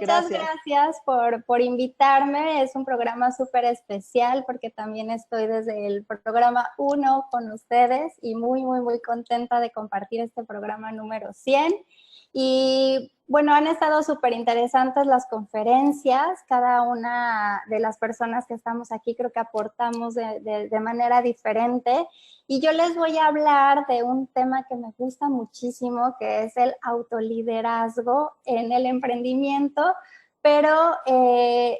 Muchas Gracias. gracias por invitarme. Es un programa súper especial porque también estoy desde el programa 1 con ustedes y muy, muy, muy contenta de compartir este programa número 100. Y bueno, han estado súper interesantes las conferencias. Cada una de las personas que estamos aquí creo que aportamos de manera diferente. Y yo les voy a hablar de un tema que me gusta muchísimo, que es el autoliderazgo en el emprendimiento, pero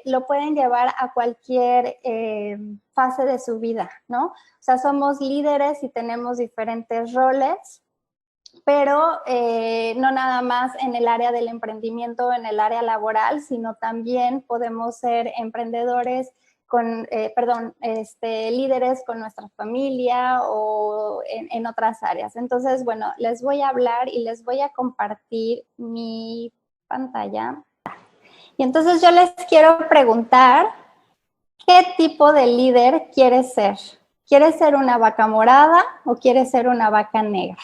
lo pueden llevar a cualquier fase de su vida, ¿no? O sea, somos líderes y tenemos diferentes roles, pero no nada más en el área del emprendimiento, en el área laboral, sino también podemos ser emprendedores líderes con nuestra familia o en otras áreas. Entonces, bueno, les voy a hablar y les voy a compartir mi pantalla. Y entonces yo les quiero preguntar, ¿qué tipo de líder quieres ser? ¿Quieres ser una vaca morada o quieres ser una vaca negra?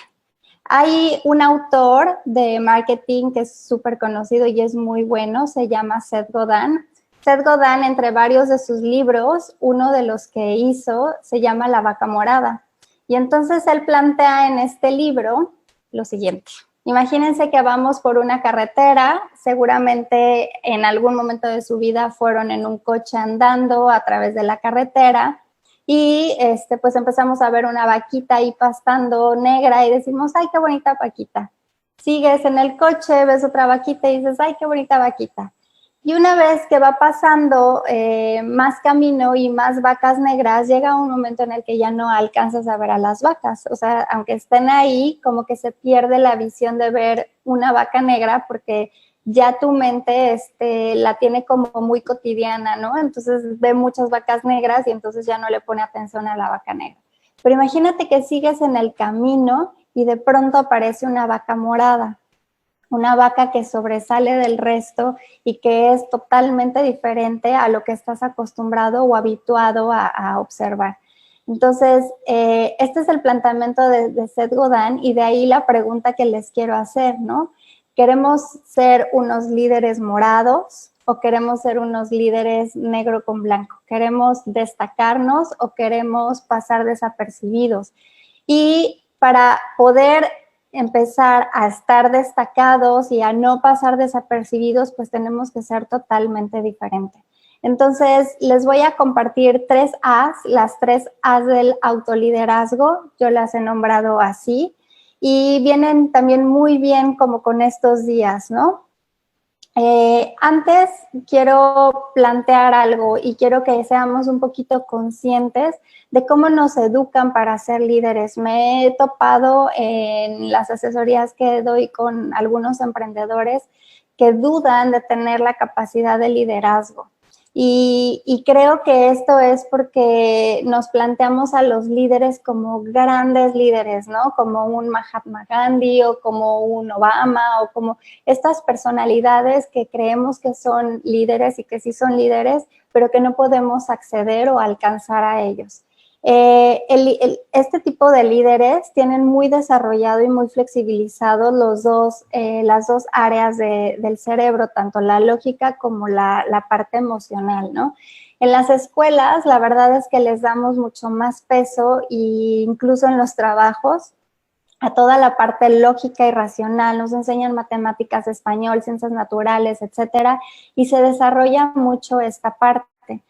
Hay un autor de marketing que es súper conocido y es muy bueno, se llama Seth Godin. Seth Godin, entre varios de sus libros, uno de los que hizo se llama La vaca morada. Y entonces él plantea en este libro lo siguiente. Imagínense que vamos por una carretera, seguramente en algún momento de su vida fueron en un coche andando a través de la carretera, y pues empezamos a ver una vaquita ahí pastando negra y decimos, ay, qué bonita vaquita. Sigues en el coche, ves otra vaquita y dices, ay, qué bonita vaquita. Y una vez que va pasando más camino y más vacas negras, llega un momento en el que ya no alcanzas a ver a las vacas. O sea, aunque estén ahí, como que se pierde la visión de ver una vaca negra porque ya tu mente la tiene como muy cotidiana, ¿no? Entonces ve muchas vacas negras y entonces ya no le pone atención a la vaca negra. Pero imagínate que sigues en el camino y de pronto aparece una vaca morada, una vaca que sobresale del resto y que es totalmente diferente a lo que estás acostumbrado o habituado a observar. Entonces, este es el planteamiento de Seth Godin y de ahí la pregunta que les quiero hacer, ¿no? ¿Queremos ser unos líderes morados o queremos ser unos líderes negro con blanco? ¿Queremos destacarnos o queremos pasar desapercibidos? Y para poder empezar a estar destacados y a no pasar desapercibidos, pues tenemos que ser totalmente diferentes. Entonces, les voy a compartir 3 A's, las 3 A's del autoliderazgo, yo las he nombrado así, y vienen también muy bien como con estos días, ¿no? Antes quiero plantear algo y quiero que seamos un poquito conscientes de cómo nos educan para ser líderes. Me he topado en las asesorías que doy con algunos emprendedores que dudan de tener la capacidad de liderazgo. Y creo que esto es porque nos planteamos a los líderes como grandes líderes, ¿no? Como un Mahatma Gandhi o como un Obama o como estas personalidades que creemos que son líderes y que sí son líderes, pero que no podemos acceder o alcanzar a ellos. Este tipo de líderes tienen muy desarrollado y muy flexibilizado las dos áreas del cerebro, tanto la lógica como la parte emocional, ¿no? En las escuelas, la verdad es que les damos mucho más peso e incluso en los trabajos a toda la parte lógica y racional, nos enseñan matemáticas, español, ciencias naturales, etcétera, y se desarrolla mucho esta parte.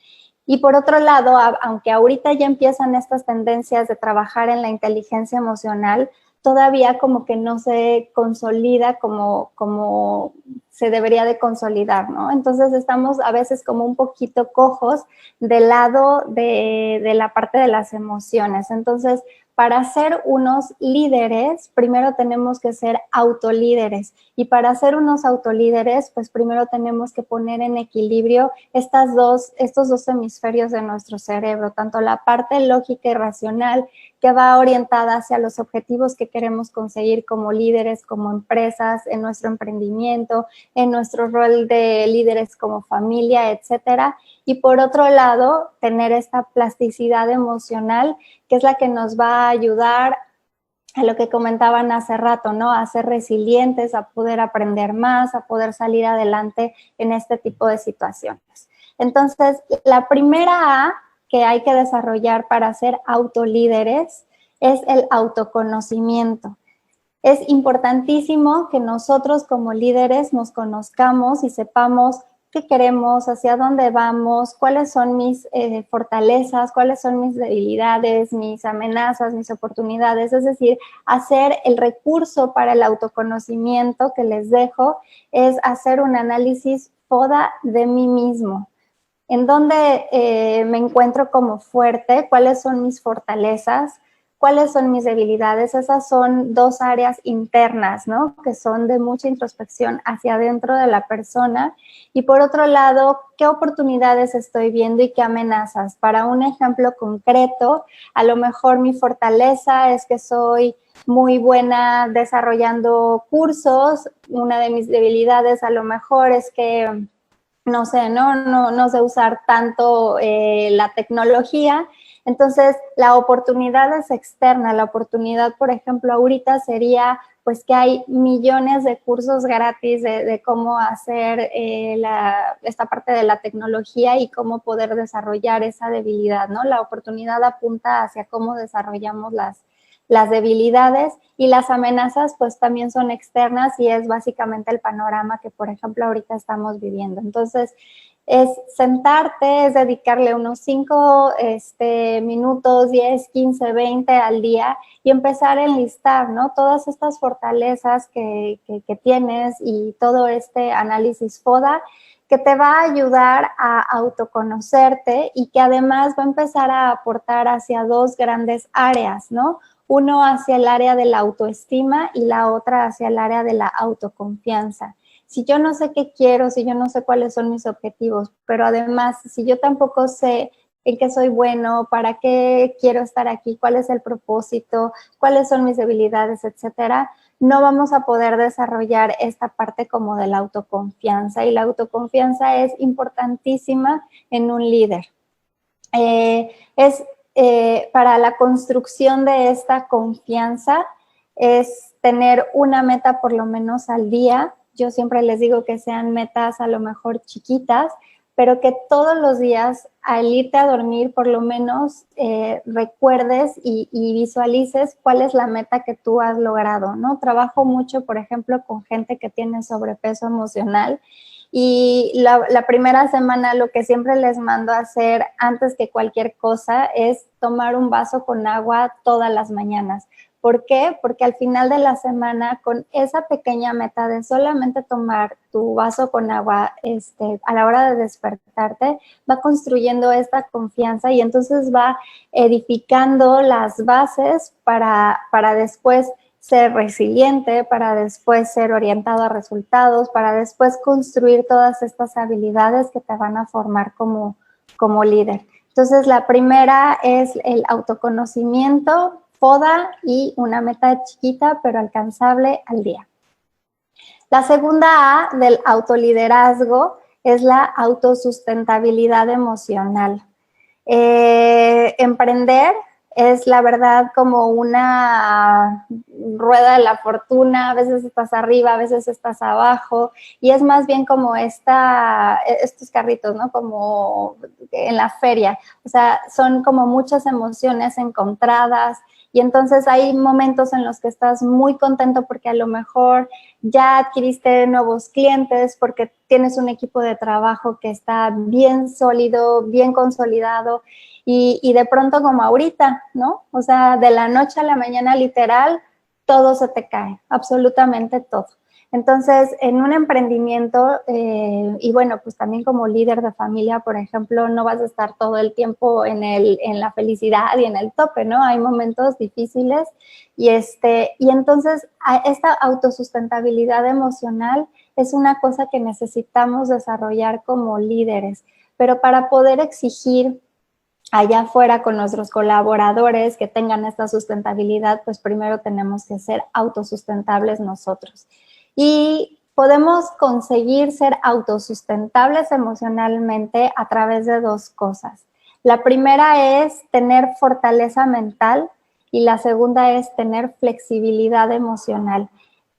Y por otro lado, aunque ahorita ya empiezan estas tendencias de trabajar en la inteligencia emocional, todavía como que no se consolida como se debería de consolidar, ¿no? Entonces estamos a veces como un poquito cojos del lado de la parte de las emociones. Entonces, para ser unos líderes, primero tenemos que ser autolíderes. Y para ser unos autolíderes, pues primero tenemos que poner en equilibrio estos dos hemisferios de nuestro cerebro, tanto la parte lógica y racional que va orientada hacia los objetivos que queremos conseguir como líderes, como empresas, en nuestro emprendimiento, en nuestro rol de líderes como familia, etcétera. Y por otro lado, tener esta plasticidad emocional, que es la que nos va a ayudar a lo que comentaban hace rato, ¿no? A ser resilientes, a poder aprender más, a poder salir adelante en este tipo de situaciones. Entonces, la primera A que hay que desarrollar para ser autolíderes es el autoconocimiento. Es importantísimo que nosotros como líderes nos conozcamos y sepamos qué queremos, hacia dónde vamos, cuáles son mis fortalezas, cuáles son mis debilidades, mis amenazas, mis oportunidades. Es decir, hacer el recurso para el autoconocimiento que les dejo es hacer un análisis FODA de mí mismo. En dónde me encuentro como fuerte, cuáles son mis fortalezas, cuáles son mis debilidades. Esas son dos áreas internas, ¿no? Que son de mucha introspección hacia adentro de la persona. Y por otro lado, ¿qué oportunidades estoy viendo y qué amenazas? Para un ejemplo concreto, a lo mejor mi fortaleza es que soy muy buena desarrollando cursos. Una de mis debilidades a lo mejor es que no sé, no sé usar tanto la tecnología. Entonces, la oportunidad es externa. La oportunidad, por ejemplo, ahorita sería pues que hay millones de cursos gratis de cómo hacer esta parte de la tecnología y cómo poder desarrollar esa debilidad, ¿no? La oportunidad apunta hacia cómo desarrollamos las debilidades, y las amenazas pues también son externas y es básicamente el panorama que, por ejemplo, ahorita estamos viviendo. Entonces, es sentarte, es dedicarle unos 5 minutos, 10, 15, 20 al día y empezar a enlistar, ¿no? Todas estas fortalezas que tienes y todo este análisis FODA que te va a ayudar a autoconocerte y que además va a empezar a aportar hacia dos grandes áreas, ¿no? Uno hacia el área de la autoestima y la otra hacia el área de la autoconfianza. Si yo no sé qué quiero, si yo no sé cuáles son mis objetivos, pero además, si yo tampoco sé en qué soy bueno, para qué quiero estar aquí, cuál es el propósito, cuáles son mis debilidades, etcétera, no vamos a poder desarrollar esta parte como de la autoconfianza. Y la autoconfianza es importantísima en un líder. Para la construcción de esta confianza es tener una meta por lo menos al día. Yo siempre les digo que sean metas a lo mejor chiquitas, pero que todos los días al irte a dormir por lo menos recuerdes y visualices cuál es la meta que tú has logrado, ¿no? Trabajo mucho, por ejemplo, con gente que tiene sobrepeso emocional. Y la primera semana lo que siempre les mando a hacer antes que cualquier cosa es tomar un vaso con agua todas las mañanas. ¿Por qué? Porque al final de la semana, con esa pequeña meta de solamente tomar tu vaso con agua a la hora de despertarte, va construyendo esta confianza y entonces va edificando las bases para después ser resiliente, para después ser orientado a resultados, para después construir todas estas habilidades que te van a formar como líder. Entonces, la primera es el autoconocimiento, FODA y una meta chiquita pero alcanzable al día. La segunda A del autoliderazgo es la autosustentabilidad emocional. Emprender es la verdad como una rueda de la fortuna, a veces estás arriba, a veces estás abajo, y es más bien como estos carritos, ¿no? Como en la feria, o sea, son como muchas emociones encontradas, y entonces hay momentos en los que estás muy contento porque a lo mejor ya adquiriste nuevos clientes, porque tienes un equipo de trabajo que está bien sólido, bien consolidado, y de pronto como ahorita, ¿no? O sea, de la noche a la mañana literal, todo se te cae, absolutamente todo. Entonces, en un emprendimiento, y bueno, pues también como líder de familia, por ejemplo, no vas a estar todo el tiempo en la felicidad y en el tope, ¿no? Hay momentos difíciles y entonces esta autosustentabilidad emocional es una cosa que necesitamos desarrollar como líderes, pero para poder exigir allá afuera con nuestros colaboradores que tengan esta sustentabilidad, pues primero tenemos que ser autosustentables nosotros. Y podemos conseguir ser autosustentables emocionalmente a través de dos cosas. La primera es tener fortaleza mental y la segunda es tener flexibilidad emocional,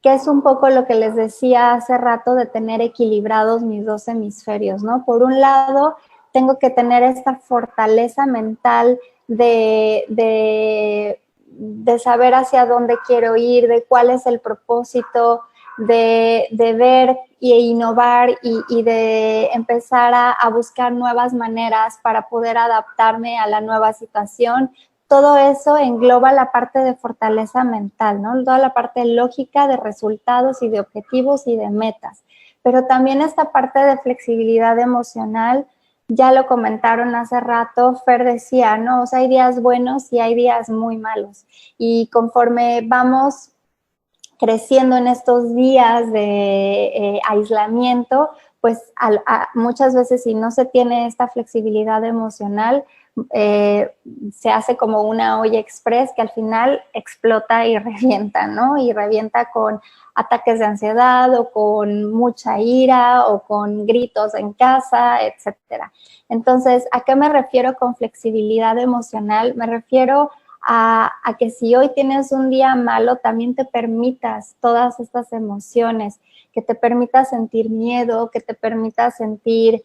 que es un poco lo que les decía hace rato de tener equilibrados mis dos hemisferios, ¿no? Por un lado, tengo que tener esta fortaleza mental de saber hacia dónde quiero ir, de cuál es el propósito, de ver e innovar y de empezar a buscar nuevas maneras para poder adaptarme a la nueva situación. Todo eso engloba la parte de fortaleza mental, ¿no? Toda la parte lógica de resultados y de objetivos y de metas. Pero también esta parte de flexibilidad emocional, ya lo comentaron hace rato, Fer decía, ¿no? O sea, hay días buenos y hay días muy malos. Y conforme vamos creciendo en estos días de aislamiento, pues muchas veces si no se tiene esta flexibilidad emocional, se hace como una olla express que al final explota y revienta, ¿no? Y revienta con ataques de ansiedad o con mucha ira o con gritos en casa, etcétera. Entonces, ¿a qué me refiero con flexibilidad emocional? Me refiero a que si hoy tienes un día malo, también te permitas todas estas emociones, que te permitas sentir miedo, que te permitas sentir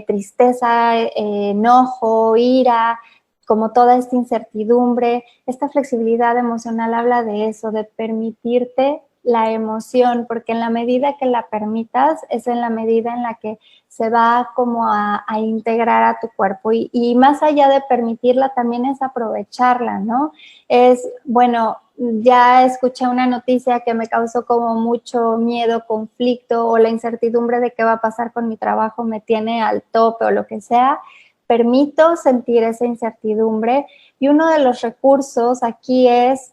tristeza, enojo, ira, como toda esta incertidumbre. Esta flexibilidad emocional habla de eso, de permitirte la emoción, porque en la medida que la permitas, es en la medida en la que se va como a integrar a tu cuerpo y más allá de permitirla también es aprovecharla, ¿no? Es, bueno, ya escuché una noticia que me causó como mucho miedo, conflicto o la incertidumbre de qué va a pasar con mi trabajo me tiene al tope o lo que sea. Permito sentir esa incertidumbre y uno de los recursos aquí es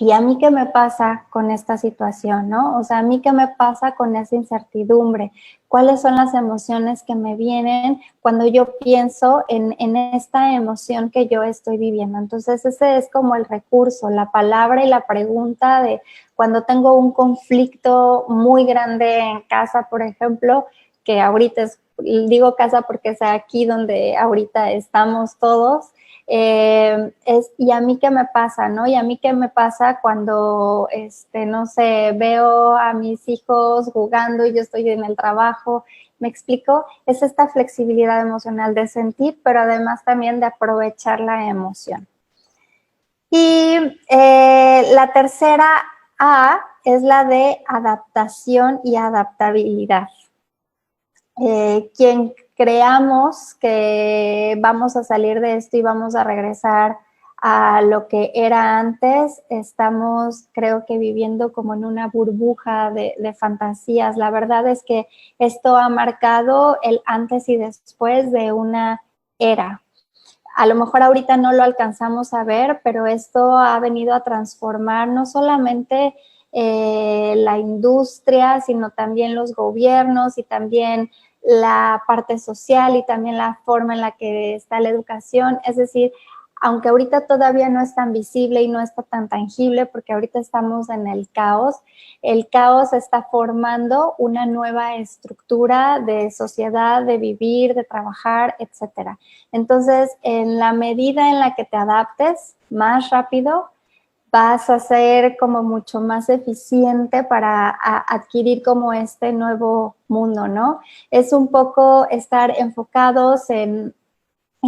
¿y a mí qué me pasa con esta situación, no? O sea, ¿a mí qué me pasa con esa incertidumbre? ¿Cuáles son las emociones que me vienen cuando yo pienso en esta emoción que yo estoy viviendo? Entonces, ese es como el recurso, la palabra y la pregunta de cuando tengo un conflicto muy grande en casa, por ejemplo, que ahorita digo casa porque es aquí donde ahorita estamos todos, ¿y a mí qué me pasa, no? Y a mí qué me pasa cuando, no sé, veo a mis hijos jugando y yo estoy en el trabajo. ¿Me explico? Es esta flexibilidad emocional de sentir, pero además también de aprovechar la emoción. Y la tercera A es la de adaptación y adaptabilidad. Quien creamos que vamos a salir de esto y vamos a regresar a lo que era antes, estamos creo que viviendo como en una burbuja de fantasías. La verdad es que esto ha marcado el antes y después de una era. A lo mejor ahorita no lo alcanzamos a ver, pero esto ha venido a transformar no solamente la industria, sino también los gobiernos y también la parte social y también la forma en la que está la educación. Es decir, aunque ahorita todavía no es tan visible y no está tan tangible, porque ahorita estamos en el caos está formando una nueva estructura de sociedad, de vivir, de trabajar, etcétera. Entonces, en la medida en la que te adaptes más rápido, vas a ser como mucho más eficiente para adquirir como este nuevo mundo, ¿no? Es un poco estar enfocados en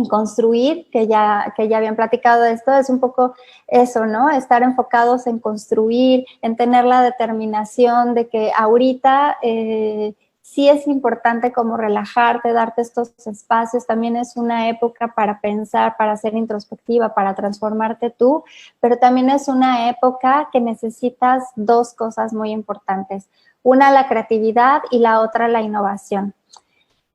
construir, que ya habían platicado de esto, es un poco eso, ¿no? Estar enfocados en construir, en tener la determinación de que ahorita sí es importante como relajarte, darte estos espacios, también es una época para pensar, para ser introspectiva, para transformarte tú, pero también es una época que necesitas dos cosas muy importantes, una la creatividad y la otra la innovación.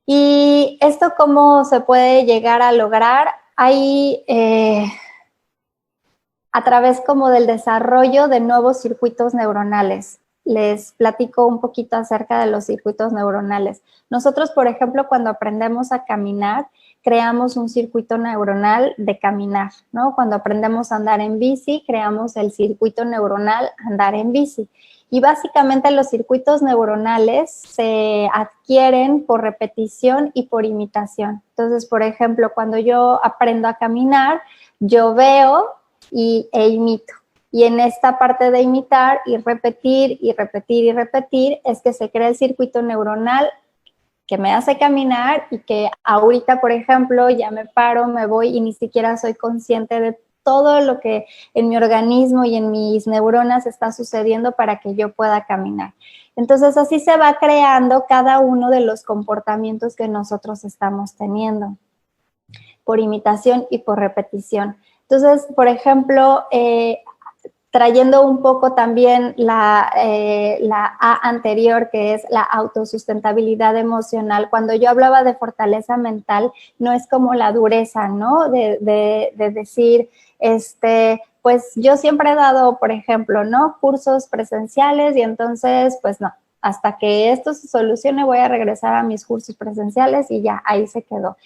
¿Y esto cómo se puede llegar a lograr? Hay a través como del desarrollo de nuevos circuitos neuronales. Les platico un poquito acerca de los circuitos neuronales. Nosotros, por ejemplo, cuando aprendemos a caminar, creamos un circuito neuronal de caminar, ¿no? Cuando aprendemos a andar en bici, creamos el circuito neuronal andar en bici. Y básicamente los circuitos neuronales se adquieren por repetición y por imitación. Entonces, por ejemplo, cuando yo aprendo a caminar, yo veo e imito. Y en esta parte de imitar y repetir y repetir y repetir es que se crea el circuito neuronal que me hace caminar y que ahorita, por ejemplo, ya me paro, me voy y ni siquiera soy consciente de todo lo que en mi organismo y en mis neuronas está sucediendo para que yo pueda caminar. Entonces, así se va creando cada uno de los comportamientos que nosotros estamos teniendo, por imitación y por repetición. Entonces, por ejemplo, trayendo un poco también la A anterior, que es la autosustentabilidad emocional. Cuando yo hablaba de fortaleza mental, no es como la dureza, ¿no? De decir, pues yo siempre he dado, por ejemplo, ¿no? Cursos presenciales y entonces, pues no, hasta que esto se solucione voy a regresar a mis cursos presenciales y ya, ahí se quedó.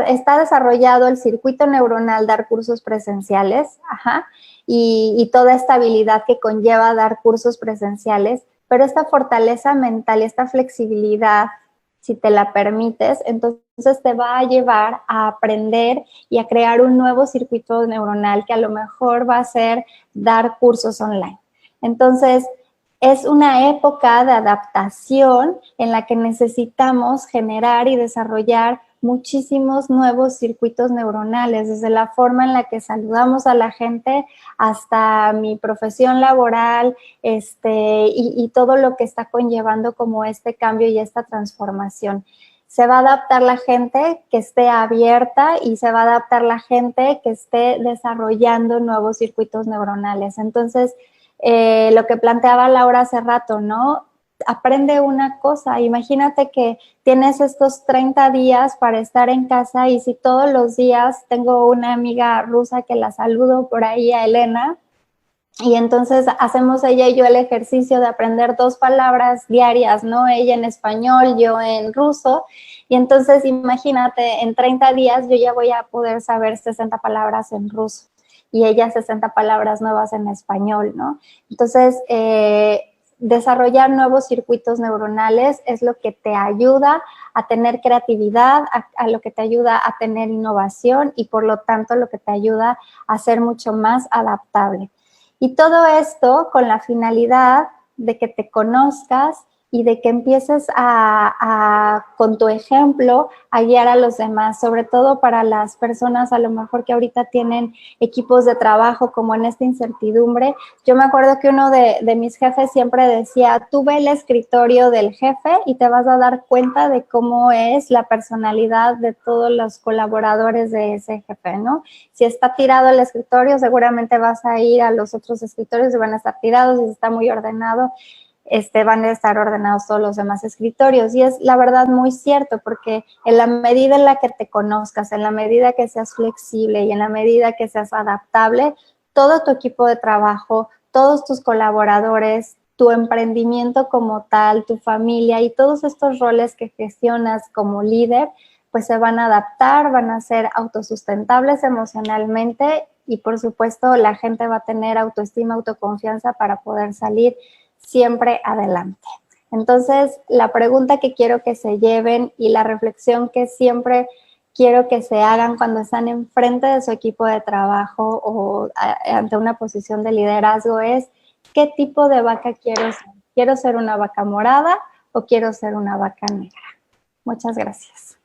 Está desarrollado el circuito neuronal dar cursos presenciales, y toda esta habilidad que conlleva dar cursos presenciales, pero esta fortaleza mental y esta flexibilidad, si te la permites, entonces te va a llevar a aprender y a crear un nuevo circuito neuronal que a lo mejor va a ser dar cursos online. Entonces, es una época de adaptación en la que necesitamos generar y desarrollar muchísimos nuevos circuitos neuronales, desde la forma en la que saludamos a la gente hasta mi profesión laboral, y todo lo que está conllevando como este cambio y esta transformación. Se va a adaptar la gente que esté abierta y se va a adaptar la gente que esté desarrollando nuevos circuitos neuronales. Entonces, lo que planteaba Laura hace rato, ¿no? Aprende una cosa, imagínate que tienes estos 30 días para estar en casa y si todos los días tengo una amiga rusa que la saludo por ahí, a Elena, y entonces hacemos ella y yo el ejercicio de aprender 2 palabras diarias, ¿no? Ella en español, yo en ruso, y entonces imagínate, en 30 días yo ya voy a poder saber 60 palabras en ruso y ella 60 palabras nuevas en español, ¿no? Entonces, desarrollar nuevos circuitos neuronales es lo que te ayuda a tener creatividad, a lo que te ayuda a tener innovación y por lo tanto lo que te ayuda a ser mucho más adaptable. Y todo esto con la finalidad de que te conozcas y de que empieces con tu ejemplo, a guiar a los demás, sobre todo para las personas a lo mejor que ahorita tienen equipos de trabajo como en esta incertidumbre. Yo me acuerdo que uno de mis jefes siempre decía, tú ve el escritorio del jefe y te vas a dar cuenta de cómo es la personalidad de todos los colaboradores de ese jefe, ¿no? Si está tirado el escritorio, seguramente vas a ir a los otros escritorios y van a estar tirados, y si está muy ordenado, van a estar ordenados todos los demás escritorios. Y es la verdad muy cierto, porque en la medida en la que te conozcas, en la medida que seas flexible y en la medida que seas adaptable, todo tu equipo de trabajo, todos tus colaboradores, tu emprendimiento como tal, tu familia y todos estos roles que gestionas como líder, pues se van a adaptar, van a ser autosustentables emocionalmente y por supuesto la gente va a tener autoestima, autoconfianza para poder salir siempre adelante. Entonces, la pregunta que quiero que se lleven y la reflexión que siempre quiero que se hagan cuando están enfrente de su equipo de trabajo o ante una posición de liderazgo es, ¿qué tipo de vaca quiero ser? ¿Quiero ser una vaca morada o quiero ser una vaca negra? Muchas gracias.